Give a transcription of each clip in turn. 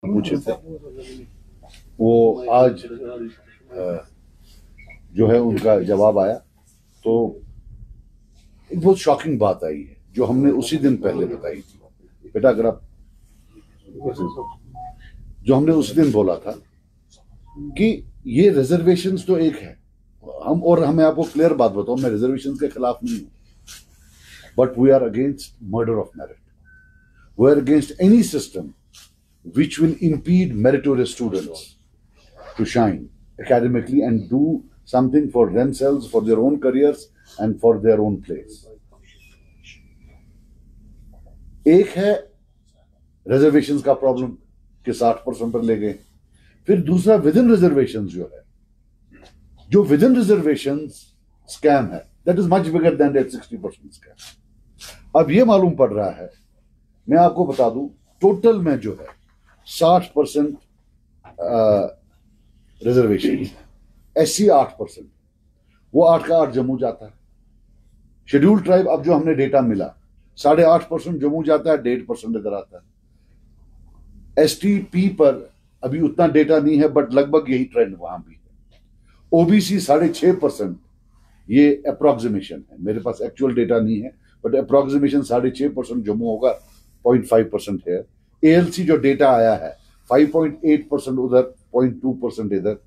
पूछे थे वो आज जो है उनका जवाब आया। तो एक बहुत शॉकिंग बात आई है जो हमने उसी दिन पहले बताई थी। बेटा अगर आप, जो हमने उसी दिन बोला था कि ये रिजर्वेशंस तो एक है, हम, और हमें आपको क्लियर बात बताऊं, मैं रिजर्वेशंस के खिलाफ नहीं हूं, but we are against murder of merit. We are against any system which will impede meritorious students to shine academically and do something for themselves, for their own careers and for their own place. एक है reservations का problem कि 60% पर ले गए, फिर दूसरा with in reservations जो है, जो विद इन रिजर्वेशंस स्कैम है, that is much bigger than that 60% scam. अब ये मालूम पड़ रहा है, मैं आपको बता दूं, टोटल में जो है 60% रिजर्वेशन, SC 8%, वो 8 का 8 जम्मू जाता है। शेड्यूल्ड ट्राइब, अब जो हमने डेटा मिला, 8.5% जम्मू जाता है, 1.5% इधर आता है। STP पर अभी उतना डेटा नहीं है, बट लगभग यही ट्रेंड वहां भी है। OBC 6.5%, ये अप्रोक्सीमेशन है, मेरे पास एक्चुअल डेटा नहीं है, बट अप्रोक्सीमेशन 6.5% जम्मू होगा, 0.5% है। ALC जो डेटा आया है 5.8% उधर, 0.2% इधर।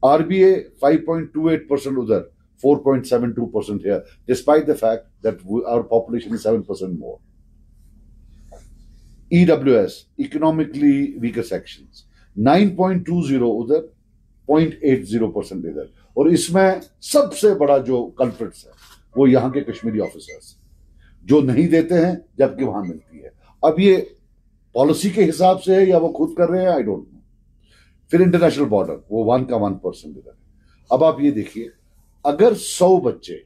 RBA 5.28% उधर, 4.72% here, despite the fact that our population is 7% more. EWS, economically weaker sections, 9.20 उधर, 0.80% इधर। और इसमें सबसे बड़ा जो कल्प्रिट्स है वो यहाँ के कश्मीरी ऑफिसर्स जो नहीं देते हैं जबकि वहां मिलती है। अब ये पॉलिसी के हिसाब से है या वो खुद कर रहे हैं, आई डोंट नो। फिर इंटरनेशनल बॉर्डर, वो 1 का 1% इधर। अब आप ये देखिए, अगर 100 बच्चे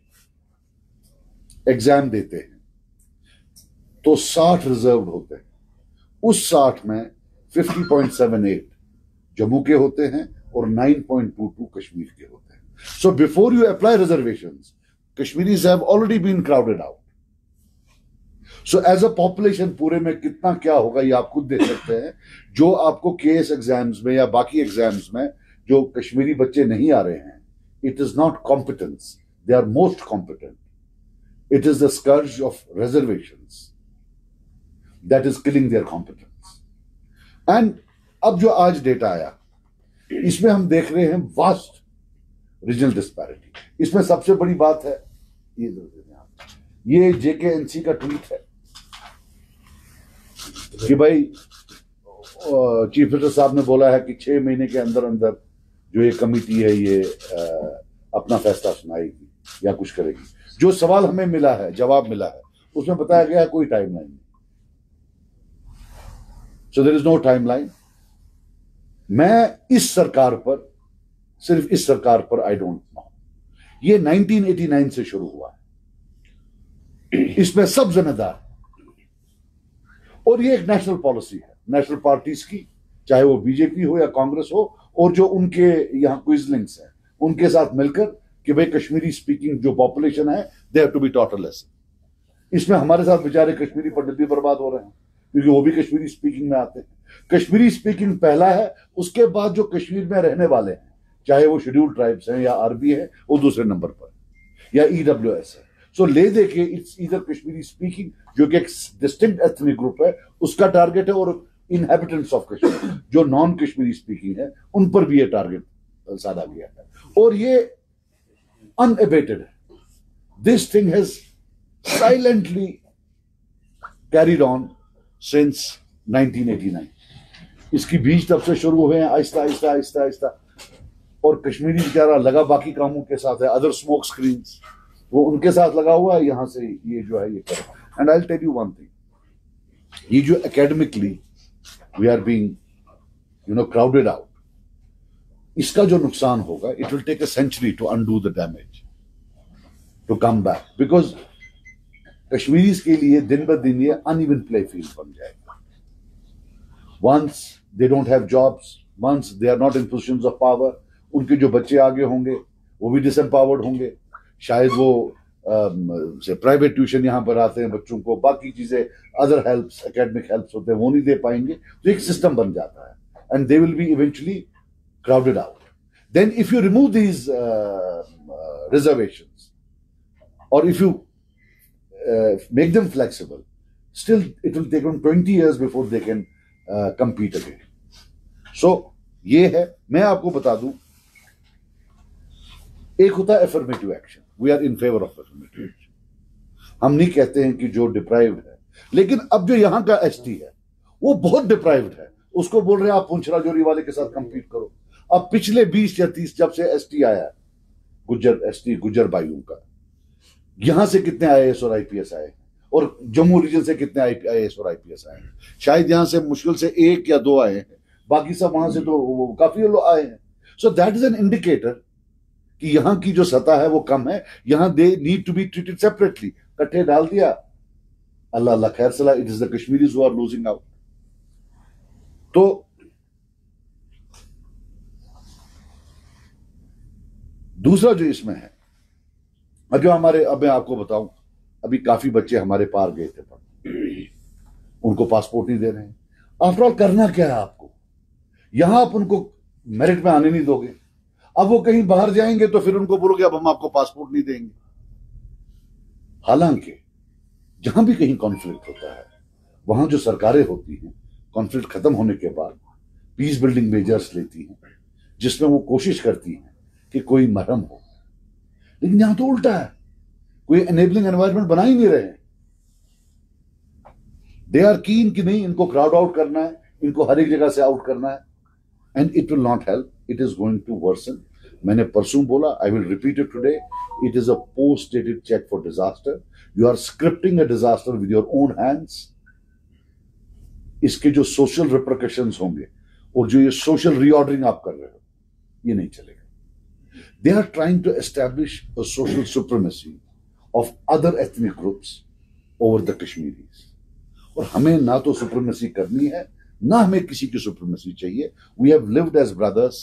एग्जाम देते हैं तो 60 रिजर्व होते हैं, उस 60 में 50.78 जम्मू के होते हैं और 9.22 कश्मीर के होते हैं। So before you apply reservations, Kashmiris have already been crowded out. So as a population पूरे में कितना क्या होगा ये आप खुद देख सकते हैं। जो आपको केएस एग्जाम्स में या बाकी एग्जाम्स में जो कश्मीरी बच्चे नहीं आ रहे हैं, it is not competence, they are most competent, it is the scourge of reservations that is killing their competence. And अब जो आज डेटा आया, इसमें हम देख रहे हैं वास्ट रीजनल डिस्पैरिटी। इसमें सबसे बड़ी बात है ये JKNC का ट्वीट है कि भाई चीफ मिनिस्टर साहब ने बोला है कि 6 महीने के अंदर अंदर जो ये कमेटी है ये अपना फैसला सुनाएगी या कुछ करेगी। जो सवाल हमें मिला है, जवाब मिला है, उसमें बताया गया है कोई टाइमलाइन नहीं। So there is no timeline. मैं इस सरकार पर, सिर्फ इस सरकार पर आई डोंट नो, ये 1989 से शुरू हुआ है, इसमें सब जिम्मेदार, और ये एक नेशनल पॉलिसी है नेशनल पार्टीज की, चाहे वो बीजेपी हो या कांग्रेस हो, और जो उनके यहाँ क्विजलिंग्स हैं उनके साथ मिलकर कि भाई कश्मीरी स्पीकिंग जो पॉपुलेशन है they have to be taught a lesson. इसमें हमारे साथ बेचारे कश्मीरी पंडित भी बर्बाद हो रहे हैं क्योंकि वो भी कश्मीरी स्पीकिंग में आते हैं। कश्मीरी स्पीकिंग पहला है, उसके बाद जो कश्मीर में रहने वाले हैं, चाहे वो शेड्यूल्ड ट्राइब्स हैं या RB है, वो दूसरे नंबर पर, या EWS है। सो ले दे के इट्स इधर कश्मीरी स्पीकिंग जो कि एक डिस्टिंक्ट एथनिक ग्रुप है उसका टारगेट है, और इनहेबिटेंट्स ऑफ कश्मीर जो नॉन कश्मीरी स्पीकिंग है उन पर भी ये टारगेट साधा गया है, और ये अनएबेटेड है। This thing has silently carried on since 1989। इसकी बीज तब से शुरू हुए हैं, आहिस्ता आहिस्ता आहिस्ता आहिस्ता, और कश्मीरी बेचारा लगा बाकी कामों के साथ है, अदर स्मोक स्क्रीन्स वो उनके साथ लगा हुआ है, यहां से ये जो है ये कर। And I will tell you one thing, ये जो academically we are being crowded out, इसका जो नुकसान होगा, it will take a century to undo the damage, to come back, because Kashmiris के लिए दिन ब दिन ये अनइवन प्ले फील्ड बन जाएगा। Once they don't have jobs, once they are not in positions of power, उनके जो बच्चे आगे होंगे वो भी डिसएम्पावर्ड होंगे। शायद वो प्राइवेट ट्यूशन यहाँ पर आते हैं बच्चों को, बाकी चीजें, अदर हेल्प्स, एकेडमिक हेल्प्स होते हैं, वो नहीं दे पाएंगे, तो एक सिस्टम बन जाता है। and they will be eventually crowded out. Then if you remove these reservations, or if you make them flexible, still it will take them 20 years before they can compete again. So ये है, मैं आपको बता दूं, एक होता है affirmative action, we are in favour of affirmative action. हम नहीं कहते हैं कि जो डिप्राइव्ड है, लेकिन अब जो यहां का एसटी है वो बहुत डिप्राइव्ड है, उसको बोल रहे हैं आप पुंछ राजौरी वाले के साथ कंपीट करो. अब पिछले 20 या 30 जब से एसटी आया, गुज्जर एसटी, गुज्जर भाइयों का, यहां से कितने आईएएस और आईपीएस आए, और जम्मू रीजन से कितने आईएएस और आईपीएस आए हैं. शायद यहां से मुश्किल से 1 या 2 आए हैं, बाकी सब वहां से तो काफी लोग आए हैं. So that is an indicator कि यहां की जो सतह है वो कम है. यहां they need to be treated separately. कट्ठे डाल दिया, अल्लाह अल्लाह खैर सला, it is the Kashmiris who are losing out. तो दूसरा जो इसमें है, अब जो हमारे, अब मैं आपको बताऊं, अभी काफी बच्चे हमारे पार गए थे पढ़ने, उनको पासपोर्ट नहीं दे रहे हैं. आफ्टर ऑल करना क्या है आपको, यहां आप उनको मेरिट में आने नहीं दोगे, अब वो कहीं बाहर जाएंगे तो फिर उनको बोलोगे अब हम आपको पासपोर्ट नहीं देंगे. हालांकि जहां भी कहीं कॉन्फ्लिक्ट होता है, वहां जो सरकारें होती हैं, कॉन्फ्लिक्ट खत्म होने के बाद पीस बिल्डिंग मेजर्स लेती हैं, जिसमें वो कोशिश करती हैं कि कोई मरहम हो. लेकिन यहां तो उल्टा है, कोई एनेबलिंग एनवायरनमेंट बना ही नहीं रहे हैं. दे आर कीन कि नहीं, इनको क्राउड आउट करना है, इनको हर एक जगह से आउट करना है, and it will not help. It is going to worsen. मैंने परसों बोला, I will repeat it today, it is a post dated cheque for disaster. You are scripting a disaster with your own hands. इसके जो social repercussions होंगे और जो ये social reordering आप कर रहे हो, ये नहीं चलेगा. They are trying to establish a social supremacy of other ethnic groups over the Kashmiris. और हमें ना तो सुप्रीमेसी करनी है, ना हमें किसी की सुप्रीमेसी चाहिए. We have lived as brothers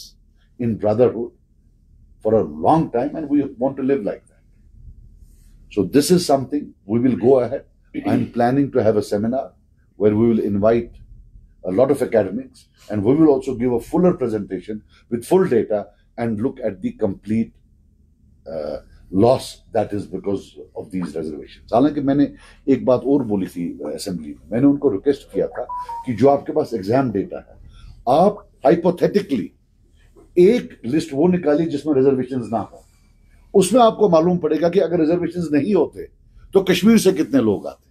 in brotherhood for a long time and we want to live like that. So this is something we will go ahead. I'm planning to have a seminar where we will invite a lot of academics and we will also give a fuller presentation with full data and look at the complete loss that is because of these reservations. हालांकि मैंने एक बात और बोली थी assembly में, मैंने उनको रिक्वेस्ट किया था कि जो आपके पास एग्जाम डेटा है, आप हाइपोथेटिकली एक लिस्ट वो निकालिए जिसमें रिजर्वेशंस ना हो. उसमें आपको मालूम पड़ेगा कि अगर रिजर्वेशंस नहीं होते तो कश्मीर से कितने लोग आते,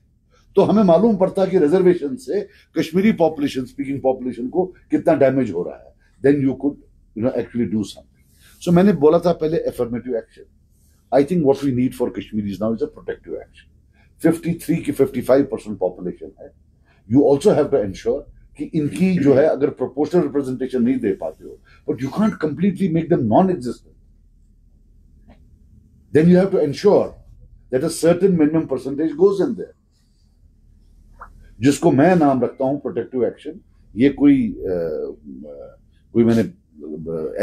तो हमें मालूम पड़ता कि रिजर्वेशन से कश्मीरी पॉपुलेशन, स्पीकिंग पॉपुलेशन को कितना डैमेज हो रहा है. Then you could actually do something. So मैंने बोला था पहले affirmative action. I think what we need for Kashmiris now is a protective action. 53 की 55% population है. You also have to ensure कि इनकी जो है, अगर proportional representation नहीं दे पाते हो, but you can't completely make them non-existent. Then you have to ensure that a certain minimum percentage goes in there. जिसको मैं नाम रखता हूं protective action. ये कोई मैंने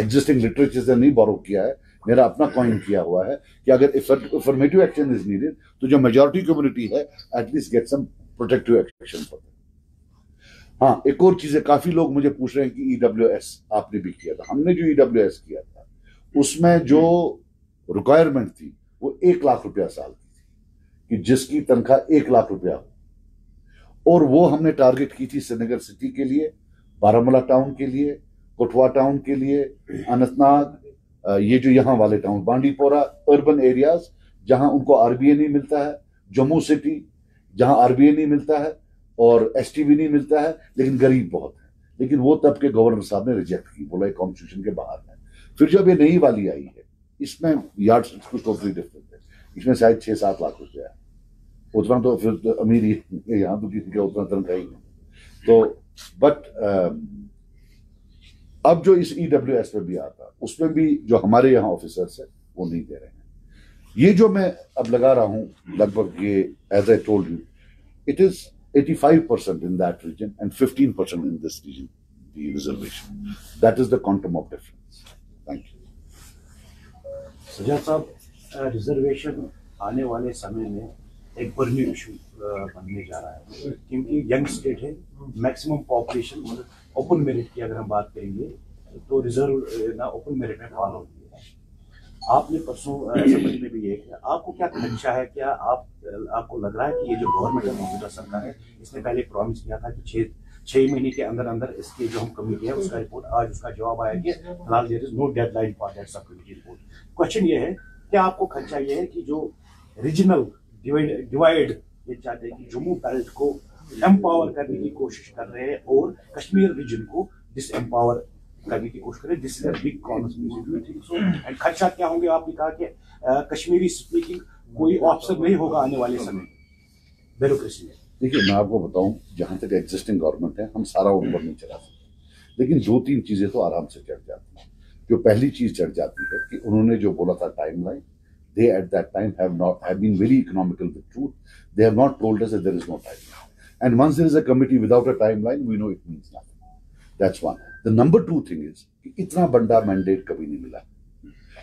एग्जिस्टिंग लिटरेचर से नहीं बोरो किया है, मेरा अपना कॉइन किया हुआ है कि अगर अफर्मेटिव एक्शन इज नीडेड तो जो मेजॉरिटी कम्युनिटी है at least get some protective action for them. हाँ, एक और चीज है, काफी लोग मुझे पूछ रहे हैं कि ईडब्ल्यूएस आपने भी किया था. हमने जो ईडब्ल्यूएस किया था उसमें जो रिक्वायरमेंट थी वो 1 लाख रुपया साल की थी, कि जिसकी तनख्वाह 1 लाख रुपया हो, और वो हमने टारगेट की थी श्रीनगर सिटी के लिए, बारामूला टाउन के लिए, कठुआ टाउन के लिए, अनंतनाग, ये जो यहाँ वाले टाउन, बांडीपोरा, अर्बन एरियाज जहां उनको आरबीए नहीं मिलता है, जम्मू सिटी जहां आरबीए नहीं मिलता है और एसटीबी नहीं मिलता है, लेकिन गरीब बहुत है. लेकिन वो तब के गवर्नर साहब ने रिजेक्ट की, बोला कॉन्स्टिट्यूशन के बाहर है. फिर जब ये नई वाली आई है, इसमें यार्ड कुछ टोटली डिफरेंट है. इसमें शायद 6-7 लाख रुपया है. उतना तो फिर तो अमीर यहाँ तो किसी का उतना तनख्वाह ही नहीं. तो बट अब जो इस ईडब्ल्यूएस में भी आता, उसमें भी जो हमारे यहाँ ऑफिसर्स है वो नहीं दे रहे हैं. ये जो मैं अब लगा रहा हूं लगभग, ये as I told you, it is 85% in that region and 15% in this region, the reservation. That is the quantum of difference. Thank you. Sajjad साहब, रिजर्वेशन आने वाले समय में एक बर्निंग इशू बनने जा रहा है, क्योंकि यंग स्टेट है, मैक्सिमम पॉपुलेशन ओपन मेरिट की अगर हम बात करेंगे तो रिजर्व ना ओपन मेरिट में फॉलो होती है। आपने परसों असेंबली में भी ये किया, आपको क्या खदशा है, क्या आपको लग रहा है कि ये जो गवर्नमेंट है मौजूदा सरकार है, इसने पहले प्रॉमिस किया था कि छह महीने के अंदर अंदर इसकी जो हम कमेटी है उसका रिपोर्ट, आज उसका जवाब आया कि फिलहाल there is no deadline for that sub committee report. Question ये है, क्या आपको खदशा ये है कि जो रीजनल डिवाइड ये चाहते हैं कि जम्मू बेल्ट को एम्पावर करने की कोशिश कर रहे हैं और कश्मीर रीजन को डिसएम्पावर करने की कोशिश करें, this is a big conspiracy. And खदशा क्या होंगे? आपने कहा कि कश्मीरी स्पीकिंग कोई ऑप्शन नहीं होगा आने वाले समय ब्यूरोक्रेसी में। देखिए, मैं आपको बताऊं, जहां तक एग्जिस्टिंग गवर्नमेंट है हम सारा ऊपर नहीं चला सकते, लेकिन 2-3 चीजें तो आराम से चढ़ जाती हैं। जो पहली चीज चढ़ जाती है कि उन्होंने जो बोला था timeline, they at that time have been very economical with truth. They have not told us that there is no timeline. And once there is a committee without a timeline, we know it means nothing. That's one. The number 2 thing is कि इतना बड़ा mandate कभी नहीं मिला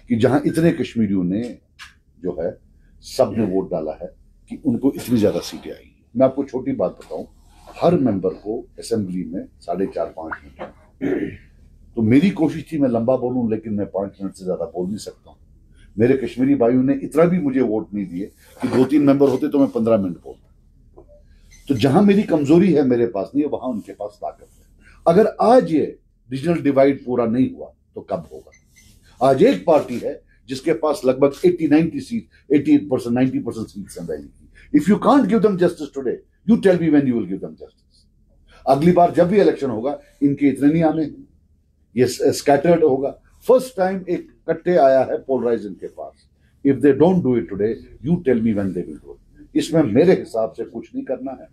कि जहां इतने कश्मीरियों ने जो है सब ने वोट डाला है कि उनको इतनी ज्यादा सीटें आई। मैं आपको छोटी बात बताऊं, हर मेंबर को असेंबली में 4.5-5 मिनट, तो मेरी कोशिश थी मैं लंबा बोलूं, लेकिन मैं 5 मिनट से ज्यादा बोल नहीं सकता हूं। मेरे कश्मीरी भाइयों ने इतना भी मुझे वोट नहीं दिए कि 2-3 मेंबर होते तो मैं 15 मिनट बोलता। तो जहां मेरी कमजोरी है मेरे पास नहीं है, वहां उनके पास ताकत है। अगर आज ये रीजनल डिवाइड पूरा नहीं हुआ तो कब होगा? आज एक पार्टी है जिसके पास लगभग 80-90 सीट, 88%, 90% सीट्स हैं वैली की। If you can't give them justice today, you tell me when you will give them justice. अगली बार जब भी इलेक्शन होगा, इनके इतने नहीं आने, ये स्कैटर्ड होगा। फर्स्ट टाइम एक कट्टे आया है पोलराइज इनके पास। If they don't do it today, you tell me when they will do it. इसमें मेरे हिसाब से कुछ नहीं करना है।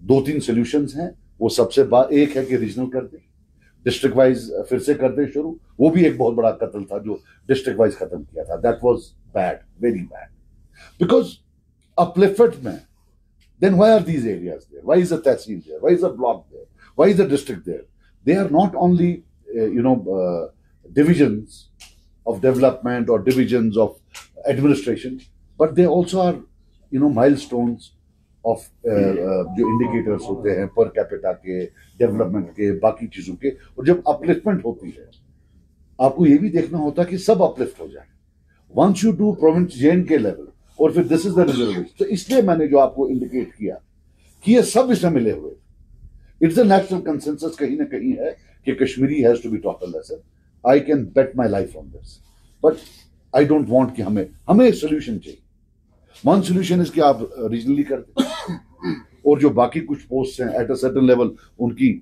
2-3 सॉल्यूशंस हैं। वो सबसे एक है कि रीजनल कर दे, डिस्ट्रिक्ट वाइज फिर से कर दे शुरू। वो भी एक बहुत बड़ा कत्ल था जो डिस्ट्रिक्ट वाइज खत्म किया था। That was bad, very bad, because uplift में then why are these areas there? Why is the tehsil there? Why is the block there? Why is the district there? They are not only divisions of development or divisions of administration, but they also are milestones of जो indicators होते हैं per capita के, development के, बाकी चीजों के। और जब upliftment होती है, आपको ये भी देखना होता है कि सब uplift हो जाए। Once you do province JN के level, और फिर दिस इज द रिजर्वेशन। तो इसलिए मैंने जो आपको इंडिकेट किया कि ये सब इसमें मिले हुए, इट्स अ नेशनल कंसेंसस कहीं ना कहीं है कि Kashmiri has to be taught a lesson. I can bet my life on this, but I don't want कि हमें एक सोल्यूशन चाहिए। वन सोल्यूशन इज कि आप रीजनली कर दें, और जो बाकी कुछ पोस्ट हैं एट अ सर्टेन लेवल, उनकी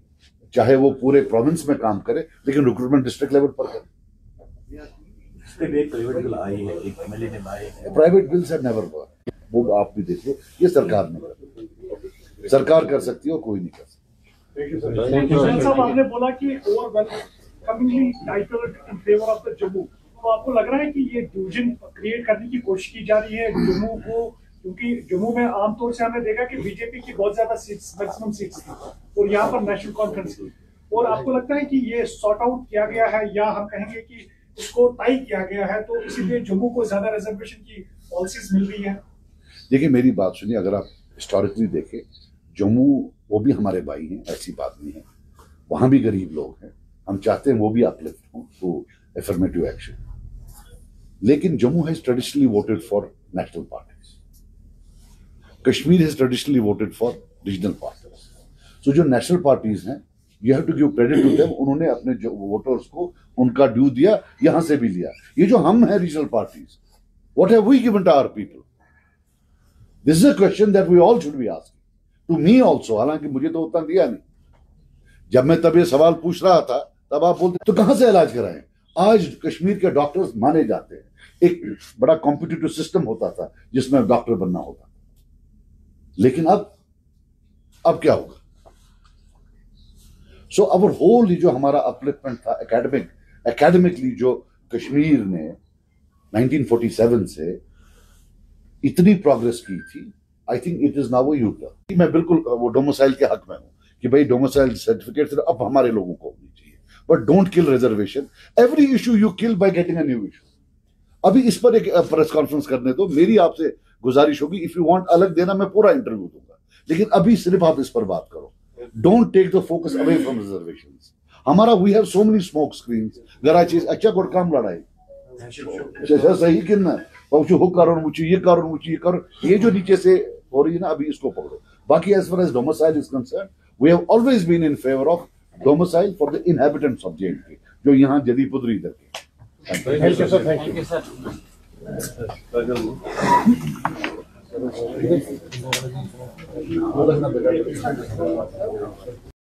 चाहे वो पूरे प्रोविंस में काम करे, लेकिन रिक्रूटमेंट डिस्ट्रिक्ट लेवल पर करे। प्राइवेट बिल आई है, एक एमएलए ने लाए हैं। Private bills have never work. वो आप भी देख लो, ये सरकार नहीं कर, सरकार कर सकती है और कोई नहीं कर सकती। साहब, आपने बोला कि overwhelmingly titled in favour of the Jammu, तो आपको लग रहा है कि ये डिवीजन क्रिएट करने की कोशिश की जा रही है जम्मू को? क्योंकि जम्मू में आमतौर से हमने देखा कि बीजेपी की बहुत ज्यादा सीट्स, मैक्सिमम सीट्स थी, और यहाँ पर नेशनल कॉन्फ्रेंस की। और आपको लगता है कि ये सॉर्ट आउट किया गया है, या हम कहेंगे कि इसको तय किया गया है, तो इसीलिए जम्मू को ज्यादा रिजर्वेशन की पॉलिसीज मिल रही है? देखिए, मेरी बात सुनिए, अगर आप हिस्टोरिकली देखें, जम्मू वो भी हमारे भाई हैं, ऐसी बात नहीं है। वहां भी गरीब लोग हैं, हम चाहते हैं वो भी अपलिफ्ट हों टू एफर्मेटिव एक्शन। लेकिन Jammu has traditionally voted for national parties, Kashmir has traditionally voted for regional parties. So जो नेशनल पार्टीज हैं, you have to give credit to them. उन्होंने अपने जो वोटर्स को उनका ड्यू दिया, यहां से भी लिया। ये जो हम हैं regional parties, what have we given to our people? This is a question that we all should be asking, to me also. हालांकि मुझे तो उतना दिया नहीं। जब मैं तब ये सवाल पूछ रहा था, तब आप बोलते तो कहां से इलाज कराएं? आज कश्मीर के डॉक्टर्स माने जाते हैं। एक बड़ा कॉम्पिटिटिव सिस्टम होता था जिसमें डॉक्टर बनना होता, लेकिन अब क्या होगा? सो अवर होल जो हमारा अपलिफ्टमेंट था एकेडमिकली, जो कश्मीर ने 1947 से इतनी प्रोग्रेस की थी, I think it is now U turn. मैं बिल्कुल वो डोमिसाइल के हक में हूं कि भाई डोमिसाइल सर्टिफिकेट सिर्फ अब हमारे लोगों को होनी चाहिए, but don't kill reservation. Every issue you kill by getting a new issue. अभी इस पर एक प्रेस कॉन्फ्रेंस करने दो। मेरी आपसे गुजारिश होगी, इफ यू वांट अलग देना, मैं पूरा इंटरव्यू दूंगा, लेकिन अभी सिर्फ आप इस पर बात करो। Don't take the focus away from reservations. हमारा we have so many smoke screens. गरा चीज अच्छा कोड काम लड़ाई अच्छा सही किन्ना वो हो कारण मुझे ये कारण मुझे ये कारण ये जो नीचे से हो रही है ना अभी इसको पकड़ो बाकी as far as domicile is concerned we have always been in favor of domicile for the inhabitants of JNK जो यहाँ जदी पुदरी इधर के Thank you, sir. Thank you, sir.